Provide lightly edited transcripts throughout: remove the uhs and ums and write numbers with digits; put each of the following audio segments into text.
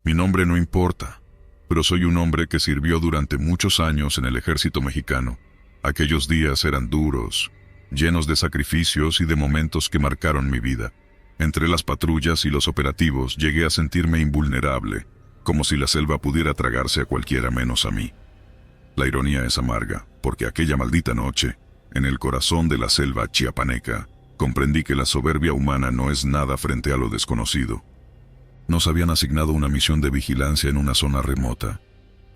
Mi nombre no importa, pero soy un hombre que sirvió durante muchos años en el ejército mexicano. Aquellos días eran duros, llenos de sacrificios y de momentos que marcaron mi vida. Entre las patrullas y los operativos llegué a sentirme invulnerable, como si la selva pudiera tragarse a cualquiera menos a mí. La ironía es amarga, porque aquella maldita noche, en el corazón de la selva chiapaneca, comprendí que la soberbia humana no es nada frente a lo desconocido. Nos habían asignado una misión de vigilancia en una zona remota.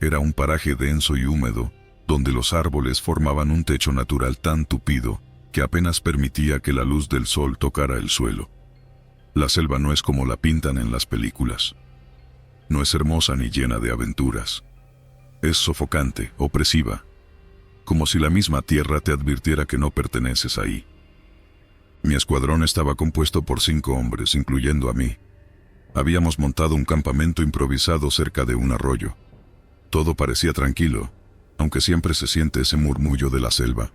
Era un paraje denso y húmedo, donde los árboles formaban un techo natural tan tupido que apenas permitía que la luz del sol tocara el suelo. La selva no es como la pintan en las películas. No es hermosa ni llena de aventuras. Es sofocante, opresiva, como si la misma tierra te advirtiera que no perteneces ahí. Mi escuadrón estaba compuesto por 5 hombres, incluyendo a mí. Habíamos montado un campamento improvisado cerca de un arroyo. Todo parecía tranquilo, aunque siempre se siente ese murmullo de la selva.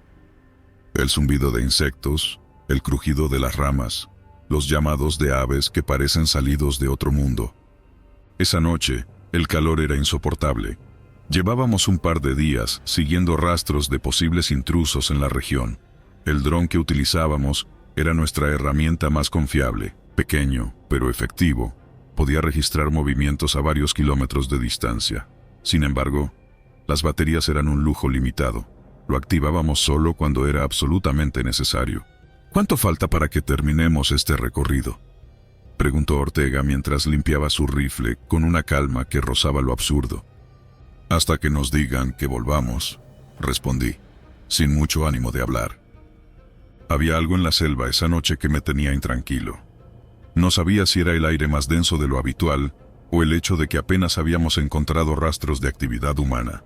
El zumbido de insectos, el crujido de las ramas, los llamados de aves que parecen salidos de otro mundo. Esa noche, el calor era insoportable. Llevábamos un par de días siguiendo rastros de posibles intrusos en la región. El dron que utilizábamos era nuestra herramienta más confiable, pequeño, pero efectivo. Podía registrar movimientos a varios kilómetros de distancia. Sin embargo, las baterías eran un lujo limitado. Lo activábamos solo cuando era absolutamente necesario. ¿Cuánto falta para que terminemos este recorrido?, preguntó Ortega mientras limpiaba su rifle con una calma que rozaba lo absurdo. Hasta que nos digan que volvamos, respondí, sin mucho ánimo de hablar. Había algo en la selva esa noche que me tenía intranquilo. No sabía si era el aire más denso de lo habitual o el hecho de que apenas habíamos encontrado rastros de actividad humana.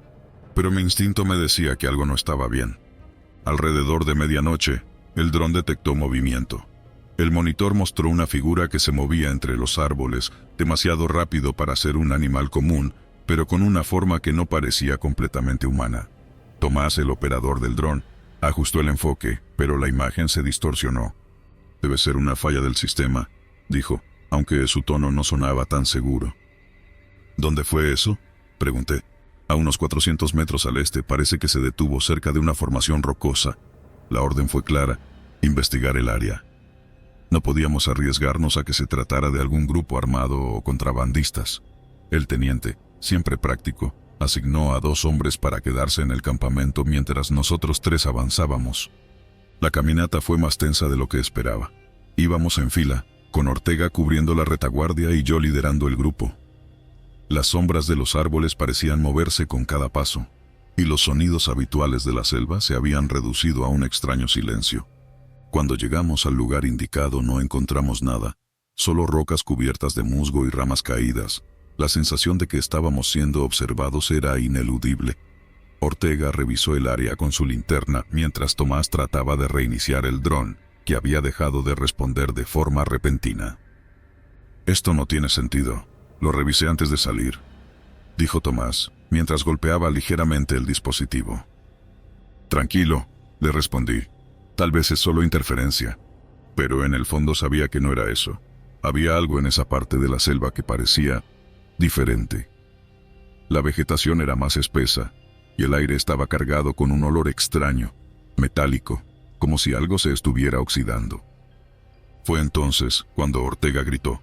Pero mi instinto me decía que algo no estaba bien. Alrededor de medianoche, el dron detectó movimiento. El monitor mostró una figura que se movía entre los árboles, demasiado rápido para ser un animal común, pero con una forma que no parecía completamente humana. Tomás, el operador del dron, ajustó el enfoque, pero la imagen se distorsionó. Debe ser una falla del sistema, dijo, aunque su tono no sonaba tan seguro. ¿Dónde fue eso?, pregunté. A unos 400 metros al este. Parece que se detuvo cerca de una formación rocosa. La orden fue clara: investigar el área. No podíamos arriesgarnos a que se tratara de algún grupo armado o contrabandistas. El teniente, siempre práctico, asignó a 2 hombres para quedarse en el campamento mientras nosotros 3 avanzábamos. La caminata fue más tensa de lo que esperaba. Íbamos en fila, con Ortega cubriendo la retaguardia y yo liderando el grupo. Las sombras de los árboles parecían moverse con cada paso, y los sonidos habituales de la selva se habían reducido a un extraño silencio. Cuando llegamos al lugar indicado no encontramos nada, solo rocas cubiertas de musgo y ramas caídas. La sensación de que estábamos siendo observados era ineludible. Ortega revisó el área con su linterna mientras Tomás trataba de reiniciar el dron, que había dejado de responder de forma repentina. «Esto no tiene sentido. Lo revisé antes de salir», dijo Tomás, mientras golpeaba ligeramente el dispositivo. «Tranquilo», le respondí. «Tal vez es solo interferencia». Pero en el fondo sabía que no era eso. Había algo en esa parte de la selva que parecía diferente. La vegetación era más espesa, y el aire estaba cargado con un olor extraño, metálico, como si algo se estuviera oxidando. Fue entonces cuando Ortega gritó: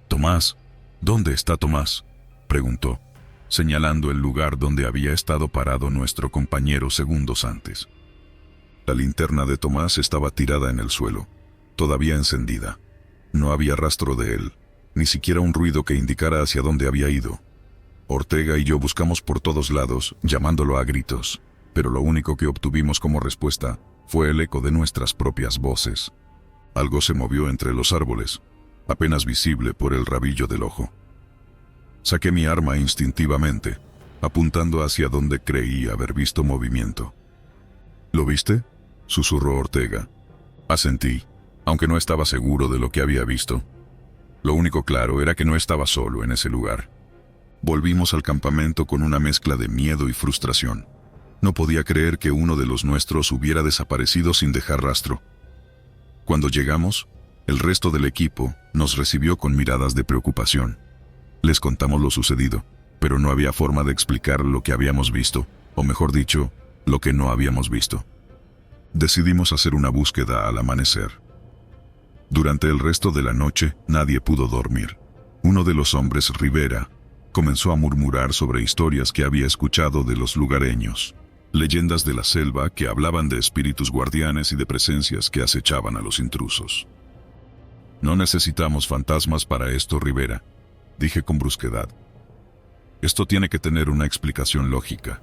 «Tomás, ¿dónde está Tomás?», preguntó, señalando el lugar donde había estado parado nuestro compañero segundos antes. La linterna de Tomás estaba tirada en el suelo, todavía encendida. No había rastro de él, ni siquiera un ruido que indicara hacia dónde había ido. Ortega y yo buscamos por todos lados, llamándolo a gritos, pero lo único que obtuvimos como respuesta fue el eco de nuestras propias voces. Algo se movió entre los árboles, apenas visible por el rabillo del ojo. Saqué mi arma instintivamente, apuntando hacia donde creí haber visto movimiento. «¿Lo viste?», susurró Ortega. Asentí, aunque no estaba seguro de lo que había visto. Lo único claro era que no estaba solo en ese lugar. Volvimos al campamento con una mezcla de miedo y frustración. No podía creer que uno de los nuestros hubiera desaparecido sin dejar rastro. Cuando llegamos, el resto del equipo nos recibió con miradas de preocupación. Les contamos lo sucedido, pero no había forma de explicar lo que habíamos visto, o mejor dicho, lo que no habíamos visto. Decidimos hacer una búsqueda al amanecer. Durante el resto de la noche, nadie pudo dormir. Uno de los hombres, Rivera, comenzó a murmurar sobre historias que había escuchado de los lugareños. Leyendas de la selva que hablaban de espíritus guardianes y de presencias que acechaban a los intrusos. No necesitamos fantasmas para esto, Rivera, dije con brusquedad. Esto tiene que tener una explicación lógica.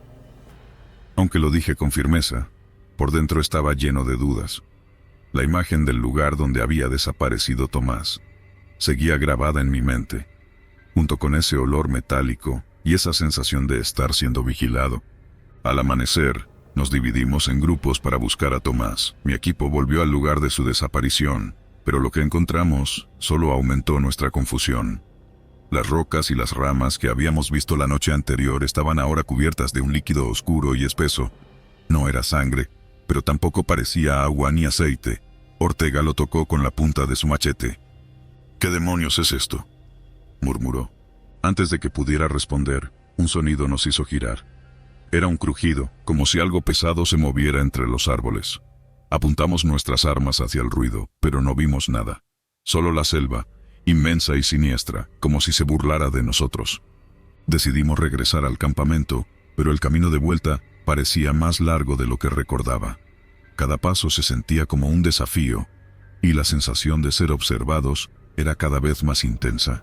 Aunque lo dije con firmeza, por dentro estaba lleno de dudas. La imagen del lugar donde había desaparecido Tomás seguía grabada en mi mente, junto con ese olor metálico y esa sensación de estar siendo vigilado. Al amanecer, nos dividimos en grupos para buscar a Tomás. Mi equipo volvió al lugar de su desaparición, pero lo que encontramos solo aumentó nuestra confusión. Las rocas y las ramas que habíamos visto la noche anterior estaban ahora cubiertas de un líquido oscuro y espeso. No era sangre, pero tampoco parecía agua ni aceite. Ortega lo tocó con la punta de su machete. «¿Qué demonios es esto?», murmuró. Antes de que pudiera responder, un sonido nos hizo girar. Era un crujido, como si algo pesado se moviera entre los árboles. Apuntamos nuestras armas hacia el ruido, pero no vimos nada. Solo la selva, inmensa y siniestra, como si se burlara de nosotros. Decidimos regresar al campamento, pero el camino de vuelta parecía más largo de lo que recordaba. Cada paso se sentía como un desafío, y la sensación de ser observados era cada vez más intensa.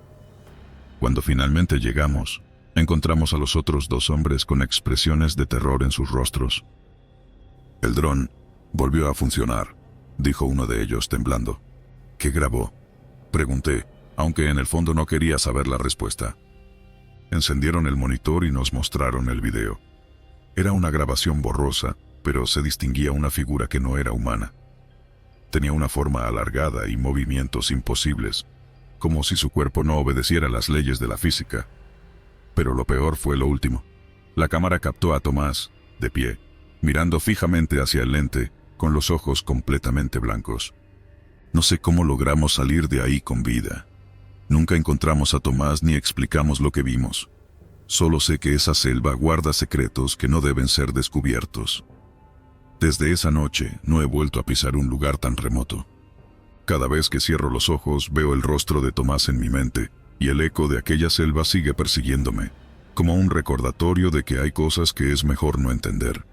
Cuando finalmente llegamos, encontramos a los otros dos hombres con expresiones de terror en sus rostros. «El dron volvió a funcionar», dijo uno de ellos temblando. «¿Qué grabó?», pregunté, aunque en el fondo no quería saber la respuesta. Encendieron el monitor y nos mostraron el video. Era una grabación borrosa, pero se distinguía una figura que no era humana. Tenía una forma alargada y movimientos imposibles, como si su cuerpo no obedeciera las leyes de la física. Pero lo peor fue lo último. La cámara captó a Tomás, de pie, mirando fijamente hacia el lente, con los ojos completamente blancos. No sé cómo logramos salir de ahí con vida. Nunca encontramos a Tomás ni explicamos lo que vimos. Solo sé que esa selva guarda secretos que no deben ser descubiertos. Desde esa noche no he vuelto a pisar un lugar tan remoto. Cada vez que cierro los ojos veo el rostro de Tomás en mi mente, y el eco de aquella selva sigue persiguiéndome, como un recordatorio de que hay cosas que es mejor no entender.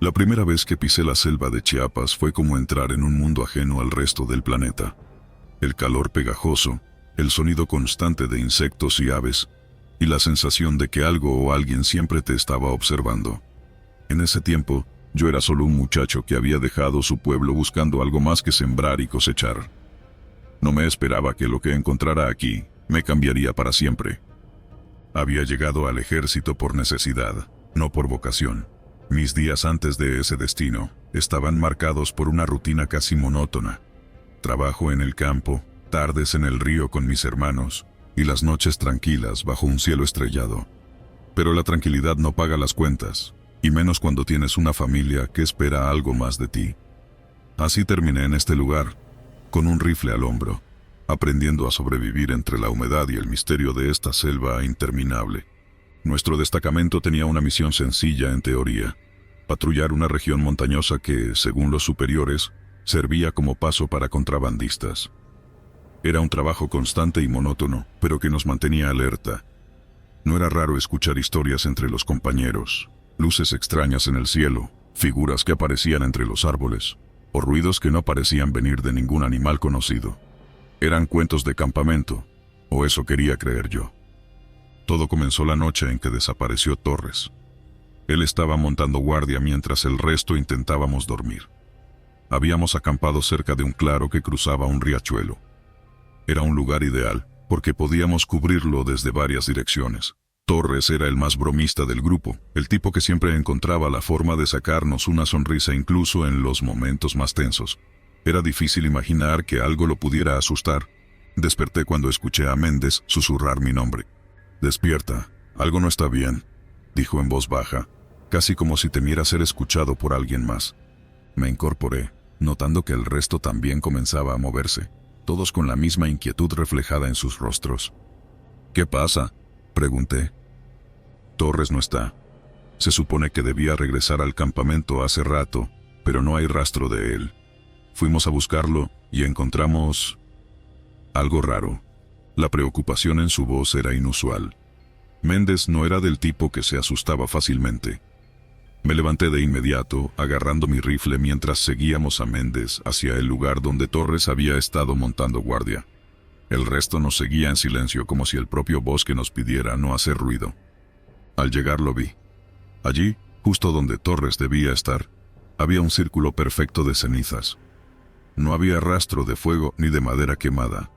La primera vez que pisé la selva de Chiapas fue como entrar en un mundo ajeno al resto del planeta. El calor pegajoso, el sonido constante de insectos y aves, y la sensación de que algo o alguien siempre te estaba observando. En ese tiempo, yo era solo un muchacho que había dejado su pueblo buscando algo más que sembrar y cosechar. No me esperaba que lo que encontrara aquí me cambiaría para siempre. Había llegado al ejército por necesidad, no por vocación. Mis días antes de ese destino estaban marcados por una rutina casi monótona. Trabajo en el campo, tardes en el río con mis hermanos, y las noches tranquilas bajo un cielo estrellado. Pero la tranquilidad no paga las cuentas, y menos cuando tienes una familia que espera algo más de ti. Así terminé en este lugar, con un rifle al hombro, aprendiendo a sobrevivir entre la humedad y el misterio de esta selva interminable. Nuestro destacamento tenía una misión sencilla en teoría: patrullar una región montañosa que, según los superiores, servía como paso para contrabandistas. Era un trabajo constante y monótono, pero que nos mantenía alerta. No era raro escuchar historias entre los compañeros, luces extrañas en el cielo, figuras que aparecían entre los árboles, o ruidos que no parecían venir de ningún animal conocido. Eran cuentos de campamento, o eso quería creer yo. Todo comenzó la noche en que desapareció Torres. Él estaba montando guardia mientras el resto intentábamos dormir. Habíamos acampado cerca de un claro que cruzaba un riachuelo. Era un lugar ideal, porque podíamos cubrirlo desde varias direcciones. Torres era el más bromista del grupo, el tipo que siempre encontraba la forma de sacarnos una sonrisa incluso en los momentos más tensos. Era difícil imaginar que algo lo pudiera asustar. Desperté cuando escuché a Méndez susurrar mi nombre. «Despierta, algo no está bien», dijo en voz baja, casi como si temiera ser escuchado por alguien más. Me incorporé, notando que el resto también comenzaba a moverse, todos con la misma inquietud reflejada en sus rostros. ¿Qué pasa?, pregunté. Torres no está. Se supone que debía regresar al campamento hace rato, pero no hay rastro de él. Fuimos a buscarlo y encontramos algo raro. La preocupación en su voz era inusual. Méndez no era del tipo que se asustaba fácilmente. Me levanté de inmediato, agarrando mi rifle mientras seguíamos a Méndez hacia el lugar donde Torres había estado montando guardia. El resto nos seguía en silencio como si el propio bosque nos pidiera no hacer ruido. Al llegar lo vi. Allí, justo donde Torres debía estar, había un círculo perfecto de cenizas. No había rastro de fuego ni de madera quemada.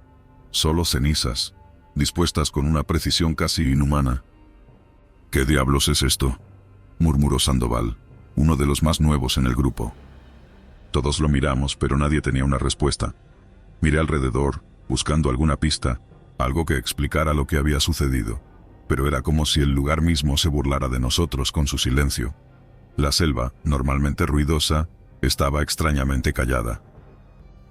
Solo cenizas, dispuestas con una precisión casi inhumana. «¿Qué diablos es esto?», murmuró Sandoval, uno de los más nuevos en el grupo. Todos lo miramos, pero nadie tenía una respuesta. Miré alrededor, buscando alguna pista, algo que explicara lo que había sucedido, pero era como si el lugar mismo se burlara de nosotros con su silencio. La selva, normalmente ruidosa, estaba extrañamente callada.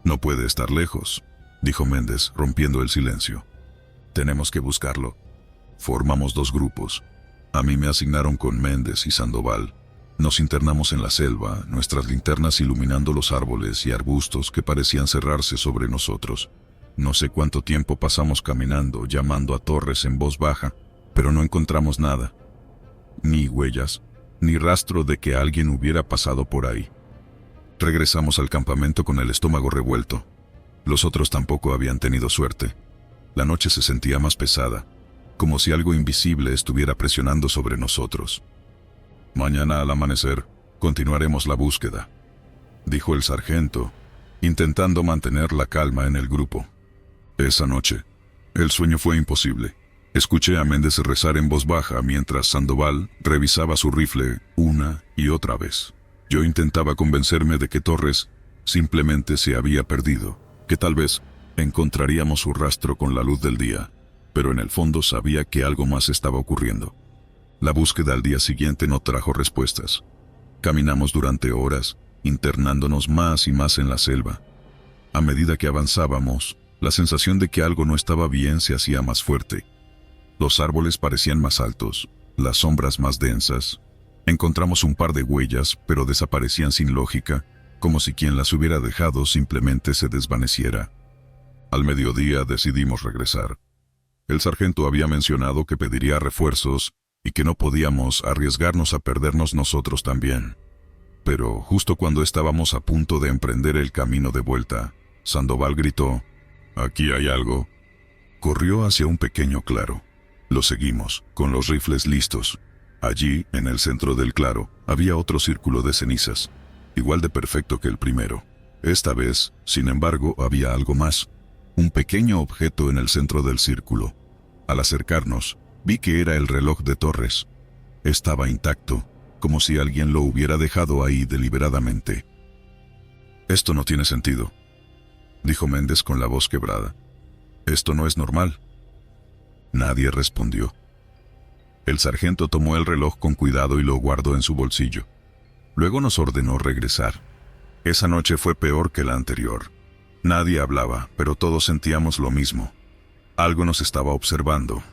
«No puede estar lejos», dijo Méndez, rompiendo el silencio. «Tenemos que buscarlo». Formamos dos grupos. A mí me asignaron con Méndez y Sandoval. Nos internamos en la selva, nuestras linternas iluminando los árboles y arbustos que parecían cerrarse sobre nosotros. No sé cuánto tiempo pasamos caminando, llamando a Torres en voz baja, pero no encontramos nada. Ni huellas, ni rastro de que alguien hubiera pasado por ahí. Regresamos al campamento con el estómago revuelto. Los otros tampoco habían tenido suerte. La noche se sentía más pesada, como si algo invisible estuviera presionando sobre nosotros. «Mañana al amanecer, continuaremos la búsqueda», dijo el sargento, intentando mantener la calma en el grupo. Esa noche, el sueño fue imposible. Escuché a Méndez rezar en voz baja mientras Sandoval revisaba su rifle una y otra vez. Yo intentaba convencerme de que Torres simplemente se había perdido, que tal vez encontraríamos su rastro con la luz del día, pero en el fondo sabía que algo más estaba ocurriendo. La búsqueda al día siguiente no trajo respuestas. Caminamos durante horas, internándonos más y más en la selva. A medida que avanzábamos, la sensación de que algo no estaba bien se hacía más fuerte. Los árboles parecían más altos, las sombras más densas. Encontramos un par de huellas, pero desaparecían sin lógica, como si quien las hubiera dejado simplemente se desvaneciera. Al mediodía decidimos regresar. El sargento había mencionado que pediría refuerzos y que no podíamos arriesgarnos a perdernos nosotros también. Pero justo cuando estábamos a punto de emprender el camino de vuelta, Sandoval gritó: «Aquí hay algo». Corrió hacia un pequeño claro. Lo seguimos, con los rifles listos. Allí, en el centro del claro, había otro círculo de cenizas, igual de perfecto que el primero. Esta vez, sin embargo, había algo más. Un pequeño objeto en el centro del círculo. Al acercarnos, vi que era el reloj de Torres. Estaba intacto, como si alguien lo hubiera dejado ahí deliberadamente. «Esto no tiene sentido», dijo Méndez con la voz quebrada. «Esto no es normal». Nadie respondió. El sargento tomó el reloj con cuidado y lo guardó en su bolsillo. Luego nos ordenó regresar. Esa noche fue peor que la anterior. Nadie hablaba, pero todos sentíamos lo mismo. Algo nos estaba observando.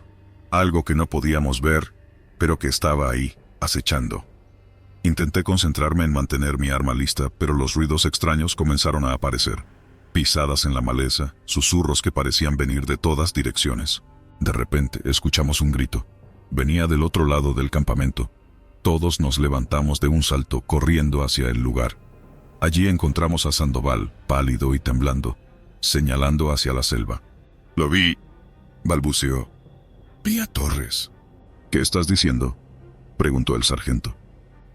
Algo que no podíamos ver, pero que estaba ahí, acechando. Intenté concentrarme en mantener mi arma lista, pero los ruidos extraños comenzaron a aparecer. Pisadas en la maleza, susurros que parecían venir de todas direcciones. De repente, escuchamos un grito. Venía del otro lado del campamento. Todos nos levantamos de un salto, corriendo hacia el lugar. Allí encontramos a Sandoval, pálido y temblando, señalando hacia la selva. «Lo vi», balbuceó. «Vi a Torres». «¿Qué estás diciendo?», preguntó el sargento.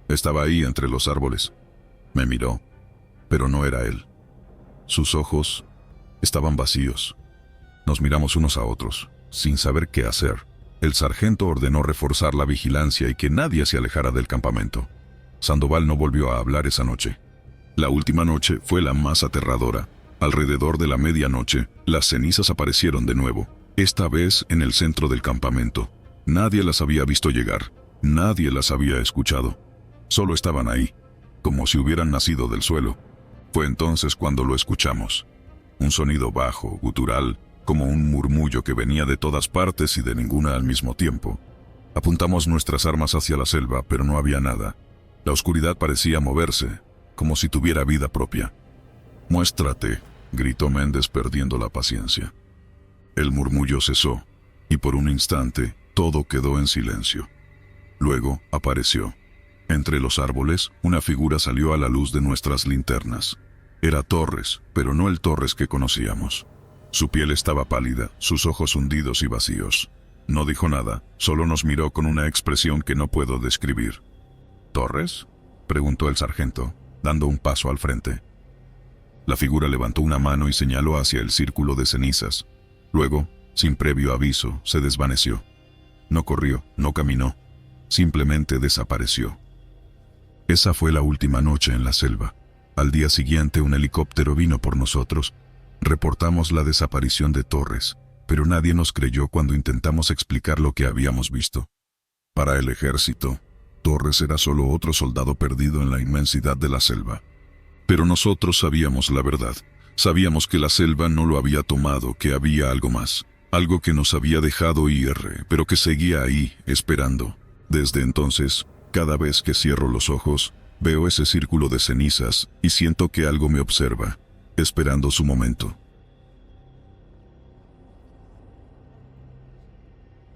Estaba ahí entre los árboles. Me miró, pero no era él. Sus ojos estaban vacíos. Nos miramos unos a otros, sin saber qué hacer. El sargento ordenó reforzar la vigilancia y que nadie se alejara del campamento. Sandoval no volvió a hablar esa noche. La última noche fue la más aterradora. Alrededor de la medianoche, las cenizas aparecieron de nuevo, esta vez en el centro del campamento. Nadie las había visto llegar, nadie las había escuchado. Solo estaban ahí, como si hubieran nacido del suelo. Fue entonces cuando lo escuchamos. Un sonido bajo, gutural, como un murmullo que venía de todas partes y de ninguna al mismo tiempo. Apuntamos nuestras armas hacia la selva, pero no había nada. La oscuridad parecía moverse, como si tuviera vida propia. «Muéstrate», gritó Méndez perdiendo la paciencia. El murmullo cesó, y por un instante todo quedó en silencio. Luego apareció. Entre los árboles, una figura salió a la luz de nuestras linternas. Era Torres, pero no el Torres que conocíamos. Su piel estaba pálida, sus ojos hundidos y vacíos. No dijo nada, solo nos miró con una expresión que no puedo describir. «¿Torres?», preguntó el sargento, dando un paso al frente. La figura levantó una mano y señaló hacia el círculo de cenizas. Luego, sin previo aviso, se desvaneció. No corrió, no caminó, simplemente desapareció. Esa fue la última noche en la selva. Al día siguiente un helicóptero vino por nosotros. Reportamos la desaparición de Torres, pero nadie nos creyó cuando intentamos explicar lo que habíamos visto. Para el ejército, Torres era solo otro soldado perdido en la inmensidad de la selva. Pero nosotros sabíamos la verdad. Sabíamos que la selva no lo había tomado, que había algo más. Algo que nos había dejado ir, pero que seguía ahí, esperando. Desde entonces, cada vez que cierro los ojos, veo ese círculo de cenizas y siento que algo me observa, esperando su momento.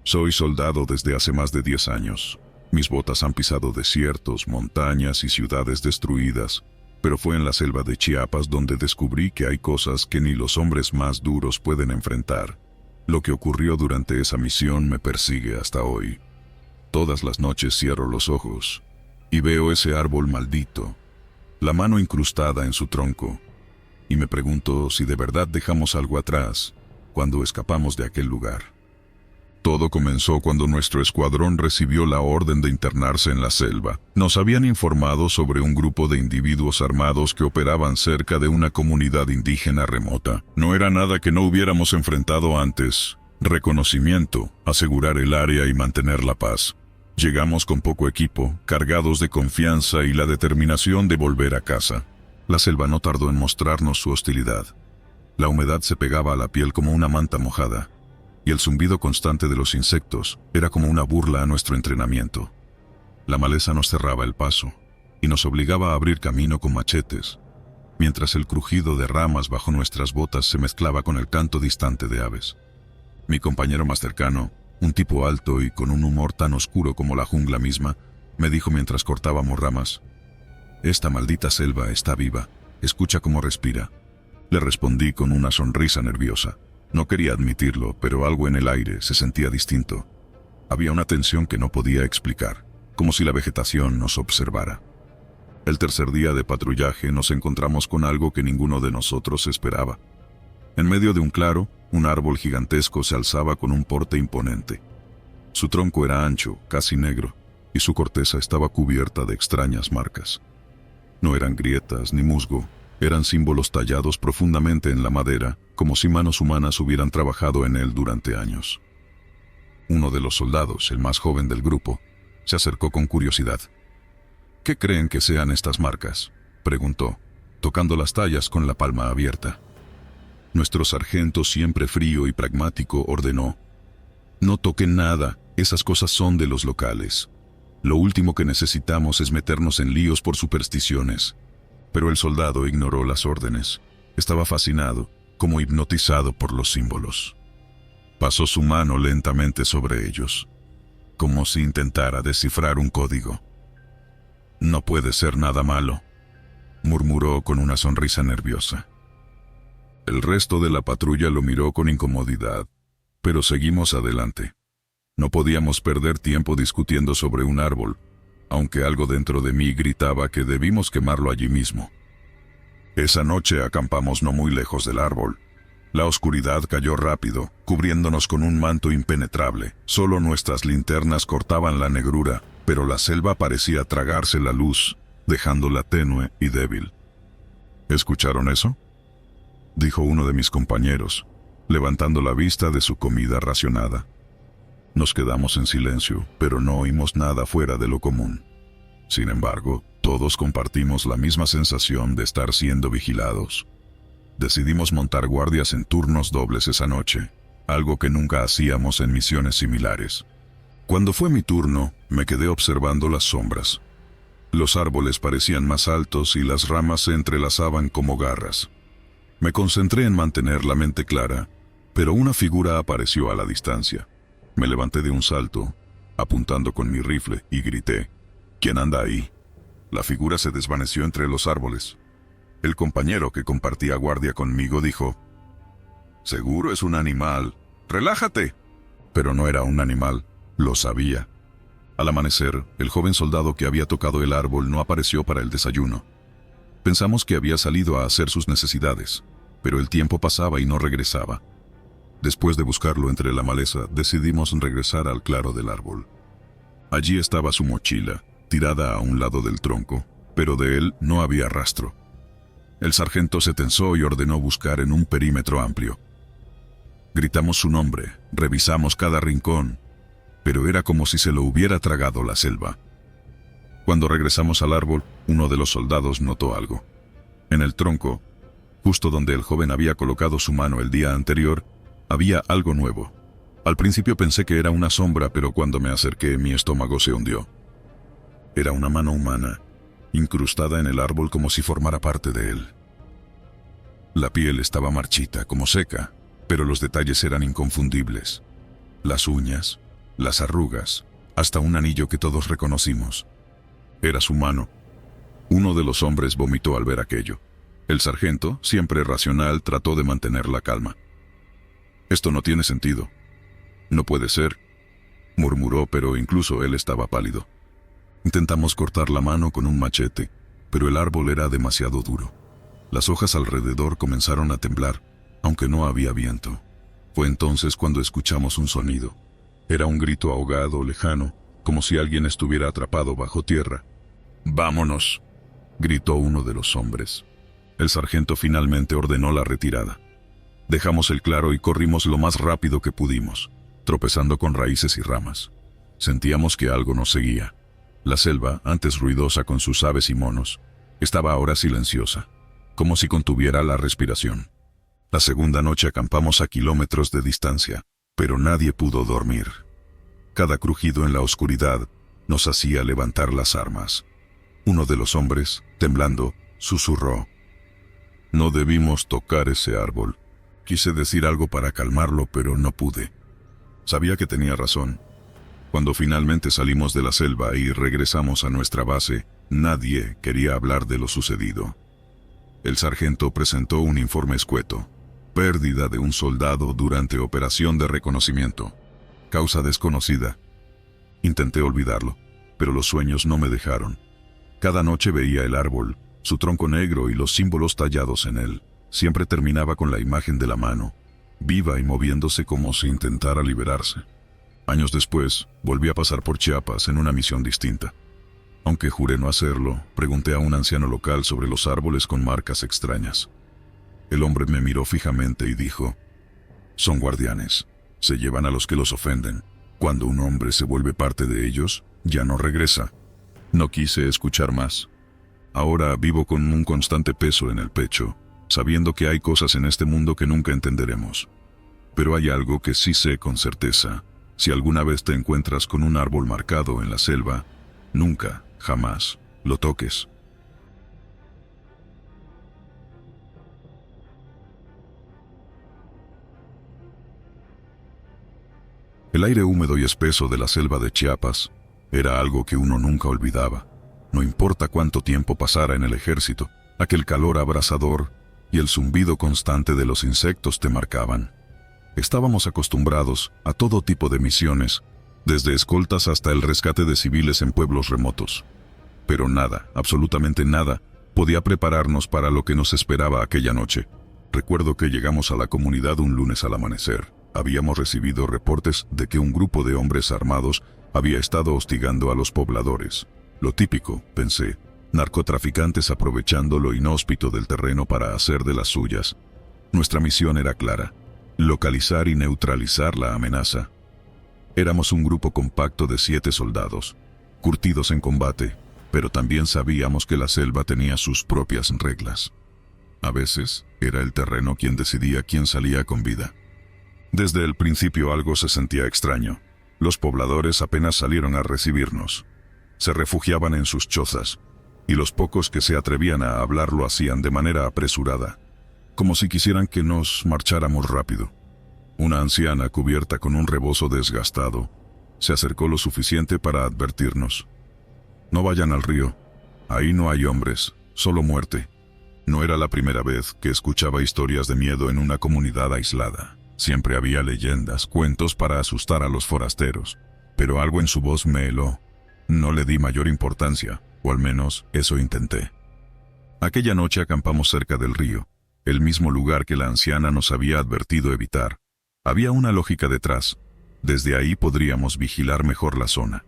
Soy soldado desde hace más de 10 años. Mis botas han pisado desiertos, montañas y ciudades destruidas, pero fue en la selva de Chiapas donde descubrí que hay cosas que ni los hombres más duros pueden enfrentar. Lo que ocurrió durante esa misión me persigue hasta hoy. Todas las noches cierro los ojos y veo ese árbol maldito, la mano incrustada en su tronco, y me pregunto si de verdad dejamos algo atrás cuando escapamos de aquel lugar. Todo comenzó cuando nuestro escuadrón recibió la orden de internarse en la selva. Nos habían informado sobre un grupo de individuos armados que operaban cerca de una comunidad indígena remota. No era nada que no hubiéramos enfrentado antes. Reconocimiento, asegurar el área y mantener la paz. Llegamos con poco equipo, cargados de confianza y la determinación de volver a casa. La selva no tardó en mostrarnos su hostilidad. La humedad se pegaba a la piel como una manta mojada, y el zumbido constante de los insectos era como una burla a nuestro entrenamiento. La maleza nos cerraba el paso y nos obligaba a abrir camino con machetes, mientras el crujido de ramas bajo nuestras botas se mezclaba con el canto distante de aves. Mi compañero más cercano, un tipo alto y con un humor tan oscuro como la jungla misma, me dijo mientras cortábamos ramas: «Esta maldita selva está viva, escucha cómo respira». Le respondí con una sonrisa nerviosa. No quería admitirlo, pero algo en el aire se sentía distinto. Había una tensión que no podía explicar, como si la vegetación nos observara. El tercer día de patrullaje nos encontramos con algo que ninguno de nosotros esperaba. En medio de un claro, un árbol gigantesco se alzaba con un porte imponente. Su tronco era ancho, casi negro, y su corteza estaba cubierta de extrañas marcas. No eran grietas ni musgo. Eran símbolos tallados profundamente en la madera, como si manos humanas hubieran trabajado en él durante años. Uno de los soldados, el más joven del grupo, se acercó con curiosidad. «¿Qué creen que sean estas marcas?», preguntó, tocando las tallas con la palma abierta. Nuestro sargento, siempre frío y pragmático, ordenó: «No toquen nada, esas cosas son de los locales. Lo último que necesitamos es meternos en líos por supersticiones». Pero el soldado ignoró las órdenes. Estaba fascinado, como hipnotizado por los símbolos. Pasó su mano lentamente sobre ellos, como si intentara descifrar un código. «No puede ser nada malo», murmuró con una sonrisa nerviosa. El resto de la patrulla lo miró con incomodidad, pero seguimos adelante. No podíamos perder tiempo discutiendo sobre un árbol, aunque algo dentro de mí gritaba que debimos quemarlo allí mismo. Esa noche acampamos no muy lejos del árbol. La oscuridad cayó rápido, cubriéndonos con un manto impenetrable. Solo nuestras linternas cortaban la negrura, pero la selva parecía tragarse la luz, dejándola tenue y débil. ¿Escucharon eso?, dijo uno de mis compañeros, levantando la vista de su comida racionada. Nos quedamos en silencio, pero no oímos nada fuera de lo común. Sin embargo, Todos compartimos la misma sensación de estar siendo vigilados. Decidimos montar guardias en turnos dobles esa noche, algo que nunca hacíamos en misiones similares. Cuando fue mi turno, me quedé observando las sombras. Los árboles parecían más altos y las ramas se entrelazaban como garras. Me concentré en mantener la mente clara, pero una figura apareció a la distancia. Me levanté de un salto, apuntando con mi rifle, y grité: ¿Quién anda ahí? La figura se desvaneció entre los árboles. El compañero que compartía guardia conmigo dijo: «Seguro es un animal. ¡Relájate!». Pero no era un animal, lo sabía. Al amanecer, el joven soldado que había tocado el árbol no apareció para el desayuno. Pensamos que había salido a hacer sus necesidades, pero el tiempo pasaba y no regresaba. Después de buscarlo entre la maleza, decidimos regresar al claro del árbol. Allí estaba su mochila, tirada a un lado del tronco, pero de él no había rastro. El sargento se tensó y ordenó buscar en un perímetro amplio. Gritamos su nombre, revisamos cada rincón, pero era como si se lo hubiera tragado la selva. Cuando regresamos al árbol, uno de los soldados notó algo. En el tronco, justo donde el joven había colocado su mano el día anterior, había algo nuevo. Al principio pensé que era una sombra, pero cuando me acerqué, mi estómago se hundió. Era una mano humana, incrustada en el árbol como si formara parte de él. La piel estaba marchita, como seca, pero los detalles eran inconfundibles. Las uñas, las arrugas, hasta un anillo que todos reconocimos. Era su mano. Uno de los hombres vomitó al ver aquello. El sargento, siempre racional, trató de mantener la calma. «Esto no tiene sentido. No puede ser», murmuró, pero incluso él estaba pálido. Intentamos cortar la mano con un machete, pero el árbol era demasiado duro. Las hojas alrededor comenzaron a temblar, aunque no había viento. Fue entonces cuando escuchamos un sonido. Era un grito ahogado, lejano, como si alguien estuviera atrapado bajo tierra. «¡Vámonos!», gritó uno de los hombres. El sargento finalmente ordenó la retirada. Dejamos el claro y corrimos lo más rápido que pudimos, tropezando con raíces y ramas. Sentíamos que algo nos seguía. La selva, antes ruidosa con sus aves y monos, estaba ahora silenciosa, como si contuviera la respiración. La segunda noche acampamos a kilómetros de distancia, pero nadie pudo dormir. Cada crujido en la oscuridad nos hacía levantar las armas. Uno de los hombres, temblando, susurró: «No debimos tocar ese árbol». Quise decir algo para calmarlo, pero no pude. Sabía que tenía razón. Cuando finalmente salimos de la selva y regresamos a nuestra base, nadie quería hablar de lo sucedido. El sargento presentó un informe escueto. Pérdida de un soldado durante operación de reconocimiento. Causa desconocida. Intenté olvidarlo, pero los sueños no me dejaron. Cada noche veía el árbol, su tronco negro y los símbolos tallados en él. Siempre terminaba con la imagen de la mano, viva y moviéndose como si intentara liberarse. Años después, volví a pasar por Chiapas en una misión distinta. Aunque juré no hacerlo, pregunté a un anciano local sobre los árboles con marcas extrañas. El hombre me miró fijamente y dijo: «Son guardianes, se llevan a los que los ofenden. Cuando un hombre se vuelve parte de ellos, ya no regresa». No quise escuchar más. Ahora vivo con un constante peso en el pecho, sabiendo que hay cosas en este mundo que nunca entenderemos. Pero hay algo que sí sé con certeza. Si alguna vez te encuentras con un árbol marcado en la selva, nunca, jamás, lo toques. El aire húmedo y espeso de la selva de Chiapas era algo que uno nunca olvidaba. No importa cuánto tiempo pasara en el ejército, aquel calor abrasador y el zumbido constante de los insectos te marcaban. Estábamos acostumbrados a todo tipo de misiones, desde escoltas hasta el rescate de civiles en pueblos remotos. Pero nada, absolutamente nada, podía prepararnos para lo que nos esperaba aquella noche. Recuerdo que llegamos a la comunidad un lunes al amanecer. Habíamos recibido reportes de que un grupo de hombres armados había estado hostigando a los pobladores. Lo típico, pensé, narcotraficantes aprovechando lo inhóspito del terreno para hacer de las suyas. Nuestra misión era clara: localizar y neutralizar la amenaza. Éramos un grupo compacto de 7 soldados, curtidos en combate, pero también sabíamos que la selva tenía sus propias reglas. A veces, era el terreno quien decidía quién salía con vida. Desde el principio algo se sentía extraño. Los pobladores apenas salieron a recibirnos. Se refugiaban en sus chozas, y los pocos que se atrevían a hablar lo hacían de manera apresurada, como si quisieran que nos marcháramos rápido. Una anciana cubierta con un rebozo desgastado se acercó lo suficiente para advertirnos. No vayan al río. Ahí no hay hombres, solo muerte. No era la primera vez que escuchaba historias de miedo en una comunidad aislada. Siempre había leyendas, cuentos para asustar a los forasteros, pero algo en su voz me heló. No le di mayor importancia, o al menos eso intenté. Aquella noche acampamos cerca del río, el mismo lugar que la anciana nos había advertido evitar. Había una lógica detrás. Desde ahí podríamos vigilar mejor la zona.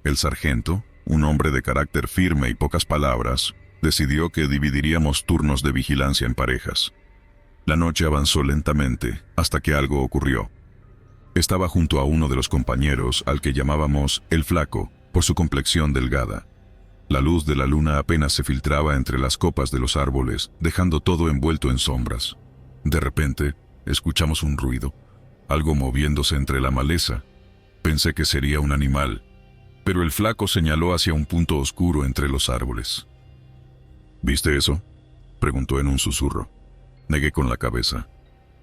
El sargento, un hombre de carácter firme y pocas palabras, decidió que dividiríamos turnos de vigilancia en parejas. La noche avanzó lentamente hasta que algo ocurrió. Estaba junto a uno de los compañeros al que llamábamos el Flaco, por su complexión delgada. La luz de la luna apenas se filtraba entre las copas de los árboles, dejando todo envuelto en sombras. De repente, escuchamos un ruido, algo moviéndose entre la maleza. Pensé que sería un animal, pero el Flaco señaló hacia un punto oscuro entre los árboles. ¿Viste eso?, preguntó en un susurro. Negué con la cabeza.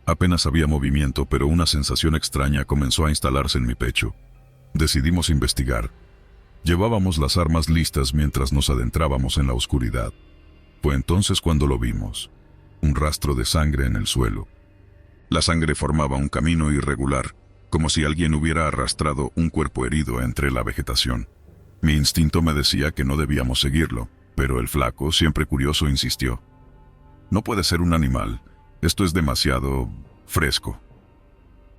Apenas había movimiento, pero una sensación extraña comenzó a instalarse en mi pecho. Decidimos investigar. Llevábamos las armas listas mientras nos adentrábamos en la oscuridad. Fue entonces cuando lo vimos. Un rastro de sangre en el suelo. La sangre formaba un camino irregular, como si alguien hubiera arrastrado un cuerpo herido entre la vegetación. Mi instinto me decía que no debíamos seguirlo, pero el Flaco, siempre curioso, insistió. No puede ser un animal. Esto es demasiado fresco.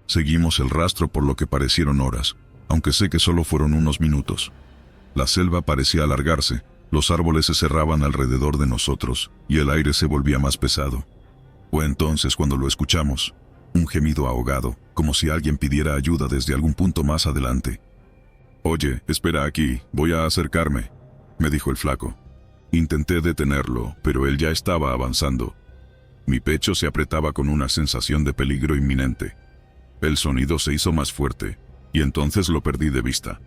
Seguimos el rastro por lo que parecieron horas, aunque sé que solo fueron unos minutos. La selva parecía alargarse, los árboles se cerraban alrededor de nosotros y el aire se volvía más pesado. Fue entonces cuando lo escuchamos, un gemido ahogado, como si alguien pidiera ayuda desde algún punto más adelante. «Oye, espera aquí, voy a acercarme», me dijo el Flaco. Intenté detenerlo, pero él ya estaba avanzando. Mi pecho se apretaba con una sensación de peligro inminente. El sonido se hizo más fuerte, y entonces lo perdí de vista.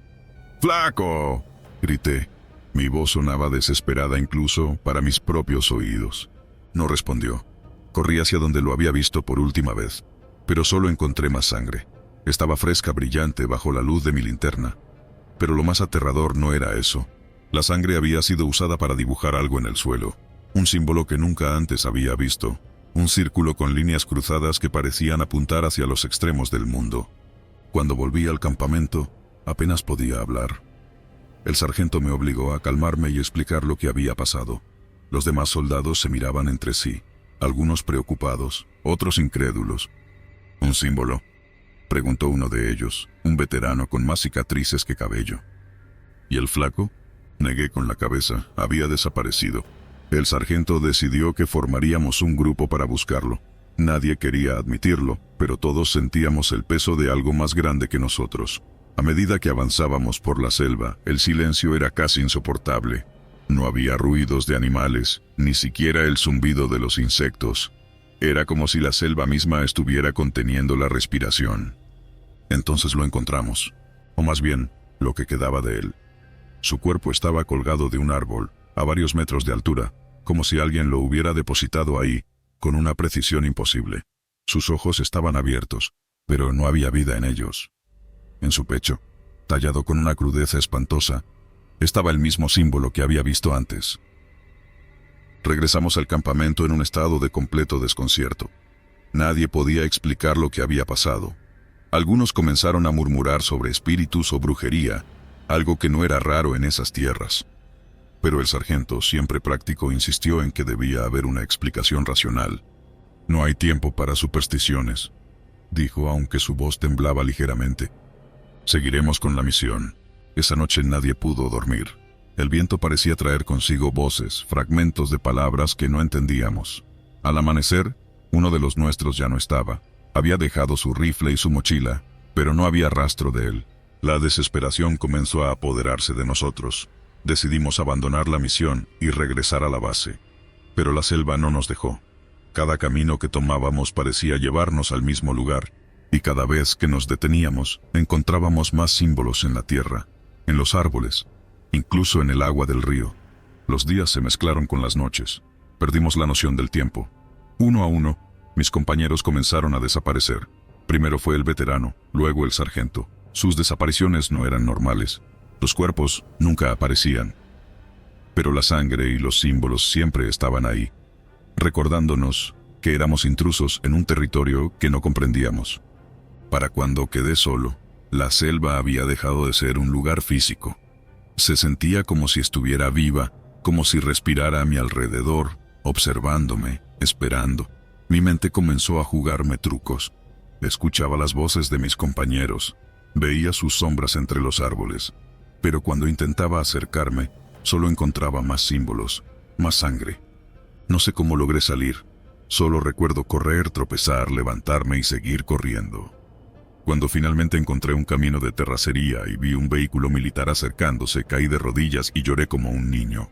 «¡Flaco!», grité. Mi voz sonaba desesperada incluso para mis propios oídos. No respondió. Corrí hacia donde lo había visto por última vez, pero solo encontré más sangre. Estaba fresca, brillante, bajo la luz de mi linterna. Pero lo más aterrador no era eso. La sangre había sido usada para dibujar algo en el suelo, un símbolo que nunca antes había visto, un círculo con líneas cruzadas que parecían apuntar hacia los extremos del mundo. Cuando volví al campamento, apenas podía hablar. El sargento me obligó a calmarme y explicar lo que había pasado. Los demás soldados se miraban entre sí, algunos preocupados, otros incrédulos. «¿Un símbolo?», preguntó uno de ellos, un veterano con más cicatrices que cabello. «¿Y el Flaco?», negué con la cabeza. Había desaparecido. El sargento decidió que formaríamos un grupo para buscarlo. Nadie quería admitirlo, pero todos sentíamos el peso de algo más grande que nosotros. A medida que avanzábamos por la selva, el silencio era casi insoportable. No había ruidos de animales, ni siquiera el zumbido de los insectos. Era como si la selva misma estuviera conteniendo la respiración. Entonces lo encontramos, o más bien, lo que quedaba de él. Su cuerpo estaba colgado de un árbol, a varios metros de altura, como si alguien lo hubiera depositado ahí, con una precisión imposible. Sus ojos estaban abiertos, pero no había vida en ellos. En su pecho, tallado con una crudeza espantosa, estaba el mismo símbolo que había visto antes. Regresamos al campamento en un estado de completo desconcierto. Nadie podía explicar lo que había pasado. Algunos comenzaron a murmurar sobre espíritus o brujería, algo que no era raro en esas tierras. Pero el sargento, siempre práctico, insistió en que debía haber una explicación racional. «No hay tiempo para supersticiones», dijo, aunque su voz temblaba ligeramente. «Seguiremos con la misión». Esa noche nadie pudo dormir. El viento parecía traer consigo voces, fragmentos de palabras que no entendíamos. Al amanecer, uno de los nuestros ya no estaba. Había dejado su rifle y su mochila, pero no había rastro de él. La desesperación comenzó a apoderarse de nosotros. Decidimos abandonar la misión y regresar a la base. Pero la selva no nos dejó. Cada camino que tomábamos parecía llevarnos al mismo lugar, y cada vez que nos deteníamos, encontrábamos más símbolos en la tierra, en los árboles, incluso en el agua del río. Los días se mezclaron con las noches. Perdimos la noción del tiempo. Uno a uno, mis compañeros comenzaron a desaparecer. Primero fue el veterano, luego el sargento. Sus desapariciones no eran normales. Los cuerpos nunca aparecían. Pero la sangre y los símbolos siempre estaban ahí, recordándonos que éramos intrusos en un territorio que no comprendíamos. Para cuando quedé solo, la selva había dejado de ser un lugar físico. Se sentía como si estuviera viva, como si respirara a mi alrededor, observándome, esperando. Mi mente comenzó a jugarme trucos. Escuchaba las voces de mis compañeros, veía sus sombras entre los árboles, pero cuando intentaba acercarme, solo encontraba más símbolos, más sangre. No sé cómo logré salir, solo recuerdo correr, tropezar, levantarme y seguir corriendo. Cuando finalmente encontré un camino de terracería y vi un vehículo militar acercándose, caí de rodillas y lloré como un niño.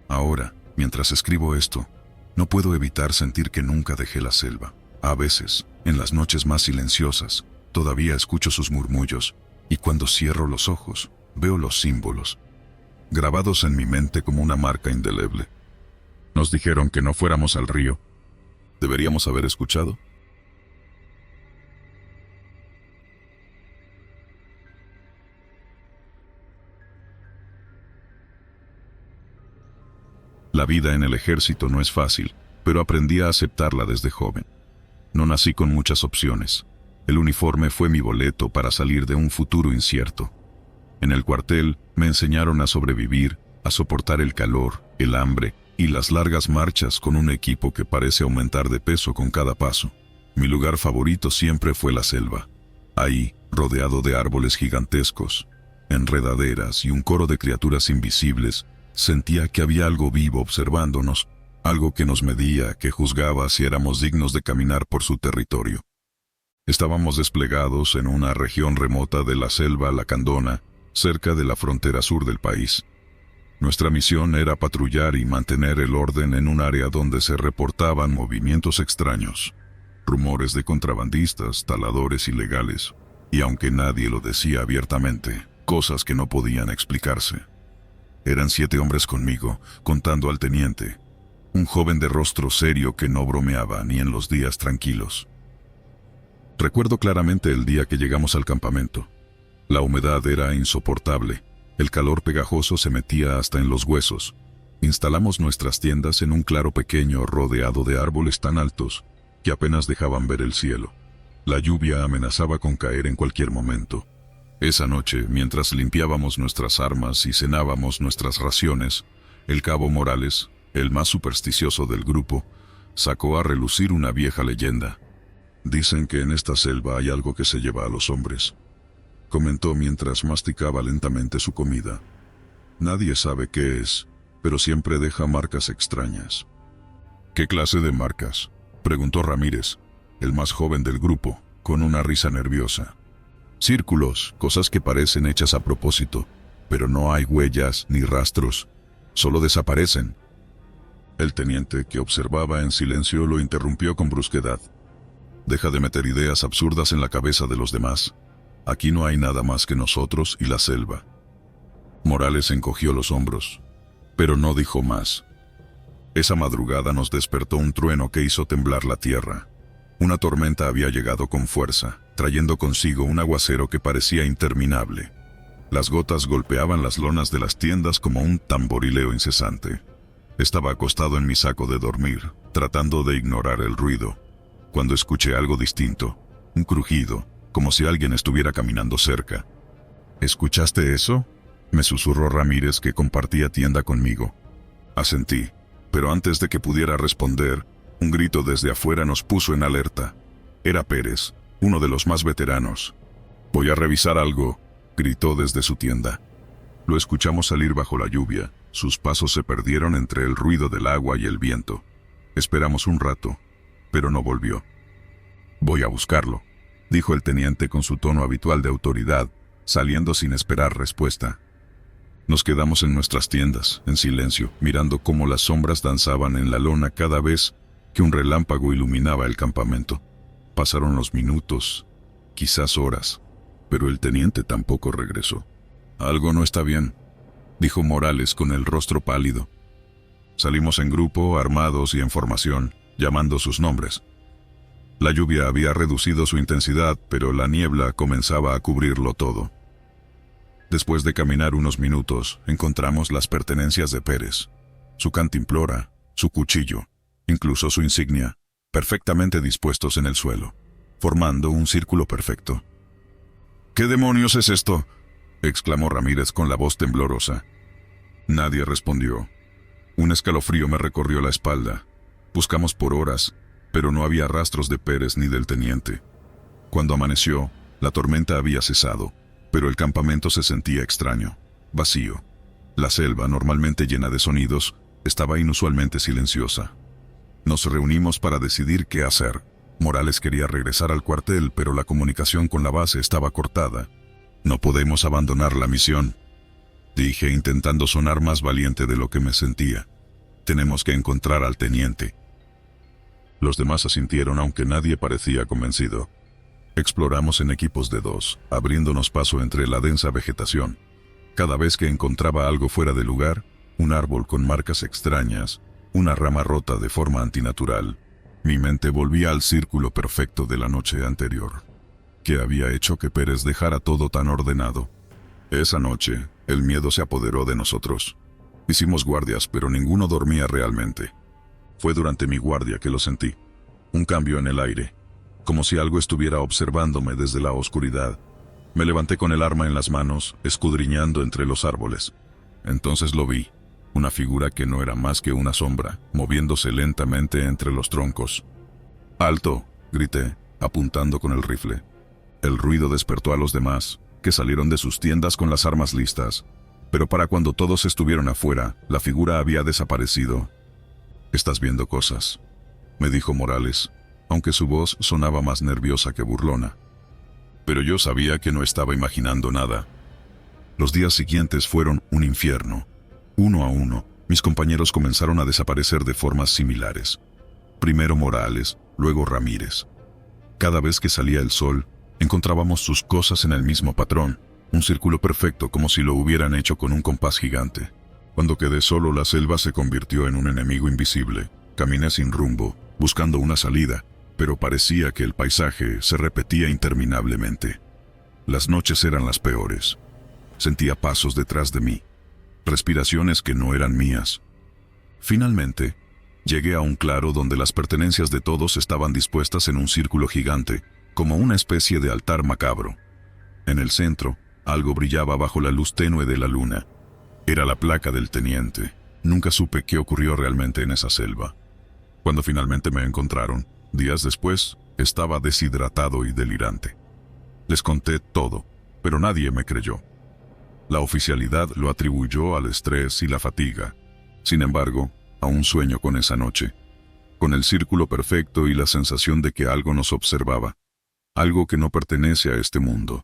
Ahora, mientras escribo esto, no puedo evitar sentir que nunca dejé la selva. A veces, en las noches más silenciosas, todavía escucho sus murmullos, y cuando cierro los ojos, veo los símbolos, grabados en mi mente como una marca indeleble. Nos dijeron que no fuéramos al río. ¿Deberíamos haber escuchado? La vida en el ejército no es fácil, pero aprendí a aceptarla desde joven. No nací con muchas opciones. El uniforme fue mi boleto para salir de un futuro incierto. En el cuartel me enseñaron a sobrevivir, a soportar el calor, el hambre y las largas marchas con un equipo que parece aumentar de peso con cada paso. Mi lugar favorito siempre fue la selva. Ahí, rodeado de árboles gigantescos, enredaderas y un coro de criaturas invisibles, sentía que había algo vivo observándonos, algo que nos medía, que juzgaba si éramos dignos de caminar por su territorio. Estábamos desplegados en una región remota de la selva lacandona, cerca de la frontera sur del país. Nuestra misión era patrullar y mantener el orden en un área donde se reportaban movimientos extraños, rumores de contrabandistas, taladores ilegales, y aunque nadie lo decía abiertamente, cosas que no podían explicarse. Eran 7 hombres conmigo, contando al teniente, un joven de rostro serio que no bromeaba ni en los días tranquilos. Recuerdo claramente el día que llegamos al campamento. La humedad era insoportable, el calor pegajoso se metía hasta en los huesos. Instalamos nuestras tiendas en un claro pequeño rodeado de árboles tan altos que apenas dejaban ver el cielo. La lluvia amenazaba con caer en cualquier momento. Esa noche, mientras limpiábamos nuestras armas y cenábamos nuestras raciones, el cabo Morales, el más supersticioso del grupo, sacó a relucir una vieja leyenda. Dicen que en esta selva hay algo que se lleva a los hombres, comentó mientras masticaba lentamente su comida. Nadie sabe qué es, pero siempre deja marcas extrañas. ¿Qué clase de marcas?, preguntó Ramírez, el más joven del grupo, con una risa nerviosa. Círculos, cosas que parecen hechas a propósito, pero no hay huellas ni rastros, solo desaparecen. El teniente, que observaba en silencio, lo interrumpió con brusquedad. Deja de meter ideas absurdas en la cabeza de los demás. Aquí no hay nada más que nosotros y la selva. Morales encogió los hombros, pero no dijo más. Esa madrugada nos despertó un trueno que hizo temblar la tierra. Una tormenta había llegado con fuerza, trayendo consigo un aguacero que parecía interminable. Las gotas golpeaban las lonas de las tiendas como un tamborileo incesante. Estaba acostado en mi saco de dormir, tratando de ignorar el ruido, cuando escuché algo distinto, un crujido, como si alguien estuviera caminando cerca. ¿Escuchaste eso?, me susurró Ramírez, que compartía tienda conmigo. Asentí, pero antes de que pudiera responder, un grito desde afuera nos puso en alerta. Era Pérez, uno de los más veteranos. «Voy a revisar algo», gritó desde su tienda. Lo escuchamos salir bajo la lluvia. Sus pasos se perdieron entre el ruido del agua y el viento. Esperamos un rato, pero no volvió. «Voy a buscarlo», dijo el teniente con su tono habitual de autoridad, saliendo sin esperar respuesta. Nos quedamos en nuestras tiendas, en silencio, mirando cómo las sombras danzaban en la lona cada vez que un relámpago iluminaba el campamento. Pasaron los minutos, quizás horas, pero el teniente tampoco regresó. «Algo no está bien», dijo Morales con el rostro pálido. Salimos en grupo, armados y en formación, llamando sus nombres. La lluvia había reducido su intensidad, pero la niebla comenzaba a cubrirlo todo. Después de caminar unos minutos, encontramos las pertenencias de Pérez, su cantimplora, su cuchillo, incluso su insignia, perfectamente dispuestos en el suelo, formando un círculo perfecto. «¿Qué demonios es esto?», exclamó Ramírez con la voz temblorosa. Nadie respondió. Un escalofrío me recorrió la espalda. Buscamos por horas, pero no había rastros de Pérez ni del teniente. Cuando amaneció, la tormenta había cesado, pero el campamento se sentía extraño, vacío. La selva, normalmente llena de sonidos, estaba inusualmente silenciosa. Nos reunimos para decidir qué hacer. Morales quería regresar al cuartel, pero la comunicación con la base estaba cortada. «No podemos abandonar la misión», dije, intentando sonar más valiente de lo que me sentía. «Tenemos que encontrar al teniente». Los demás asintieron, aunque nadie parecía convencido. Exploramos en equipos de 2, abriéndonos paso entre la densa vegetación. Cada vez que encontraba algo fuera de lugar, un árbol con marcas extrañas, una rama rota de forma antinatural, mi mente volvía al círculo perfecto de la noche anterior. ¿Qué había hecho que Pérez dejara todo tan ordenado? Esa noche, el miedo se apoderó de nosotros. Hicimos guardias, pero ninguno dormía realmente. Fue durante mi guardia que lo sentí. Un cambio en el aire, como si algo estuviera observándome desde la oscuridad. Me levanté con el arma en las manos, escudriñando entre los árboles. Entonces lo vi, una figura que no era más que una sombra, moviéndose lentamente entre los troncos. «¡Alto!», grité, apuntando con el rifle. El ruido despertó a los demás, que salieron de sus tiendas con las armas listas. Pero para cuando todos estuvieron afuera, la figura había desaparecido. «Estás viendo cosas», me dijo Morales, aunque su voz sonaba más nerviosa que burlona. Pero yo sabía que no estaba imaginando nada. Los días siguientes fueron un infierno. Uno a uno, mis compañeros comenzaron a desaparecer de formas similares. Primero Morales, luego Ramírez. Cada vez que salía el sol, encontrábamos sus cosas en el mismo patrón, un círculo perfecto como si lo hubieran hecho con un compás gigante. Cuando quedé solo, la selva se convirtió en un enemigo invisible. Caminé sin rumbo, buscando una salida, pero parecía que el paisaje se repetía interminablemente. Las noches eran las peores. Sentía pasos detrás de mí, respiraciones que no eran mías. Finalmente, llegué a un claro donde las pertenencias de todos estaban dispuestas en un círculo gigante, como una especie de altar macabro. En el centro, algo brillaba bajo la luz tenue de la luna. Era la placa del teniente. Nunca supe qué ocurrió realmente en esa selva. Cuando finalmente me encontraron, días después, estaba deshidratado y delirante. Les conté todo, pero nadie me creyó. La oficialidad lo atribuyó al estrés y la fatiga. Sin embargo, aún sueño con esa noche, con el círculo perfecto y la sensación de que algo nos observaba, algo que no pertenece a este mundo.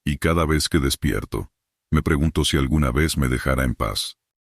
Y cada vez que despierto, me pregunto si alguna vez me dejará en paz.